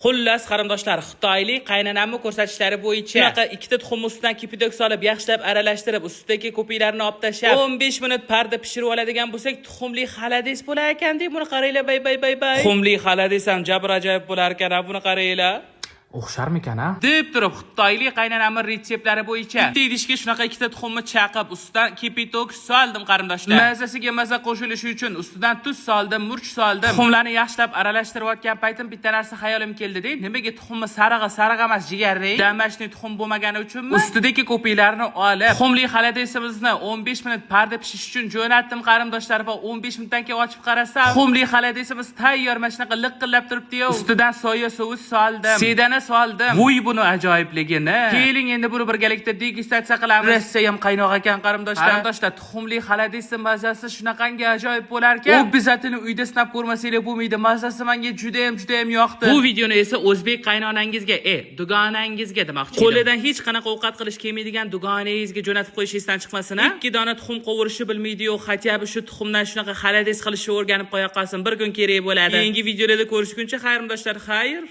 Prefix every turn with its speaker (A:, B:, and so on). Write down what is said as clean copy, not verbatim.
A: Xullas, qarindoshlar, Xitoylik qaynonamni ko'rsatishlari bo'yicha shunaqa ikkita tuxum ustidan kipidok solib, yaxshilab aralashtirib, ustidagi ko'piklarni olib tashlab, 15 minut parda pishirib oladigan bo'lsak, tuxumli xalades bo'lar ekan-da. Buni qaranglar, bay. Tuxumli xalades ham jabr ajoyib bo'lar ekan, buni qaranglar.
B: O'xsharmikan-a?
A: Deb turib, Xitoylik qaynonamning retseptlari bo'yicha bitta idishga shunaqa ikkita tuxumni chaqib, ustidan kipitok soldim qarindoshlar. Mazasiga maza qo'shilishi uchun ustidan tuz soldim, murch soldim. Tuxumlarni yaxshilab aralashtirayotgan paytim bitta narsa xayolim keldi-da, nimaga tuxumni sariq emas, jigarli, damashli tuxum bo'lmagani uchunmi? Ustidagi ko'piklarni olib, tuxumli xaladesimizni 15 minut parda pishish uchun jo'natdim qarindoshlar va 15 minutdan keyin ochib qarasam, tuxumli xaladesimiz tayyor, mana shunaqa liqillab turibdi-yu. Ustidan soya so'us soldim. Sedana soldim. Voy, buni ajoyibligini. Keling endi buni birgalikda degustatsiya qilamiz. Rossiya ham qaynoq ekan qarindoshlar. Tuxumli xaladesi mazasi shunaqangi ajoyib bo'lar ekan. Obizatini uyda sinab ko'rmasanglar bo'lmaydi. Mazasi menga juda ham yoqdi. Bu videoni esa o'zbek qaynonangizga, dugonangizga demoqchi edim. Qo'lidan hech qanaqa ovqat qilish kelmaydigan dugonangizga jo'natib qo'yishingizdan chiqmasin, a? 2 dona tuxum qovurishni bilmaydi-yu, hatya shu tuxumdan shunaqa xalades qilishni o'rganib qo'ya qolsin. Bir kun kerak bo'ladi. Keyingi videolarda ko'rishguncha xayrdoshlar, xayr.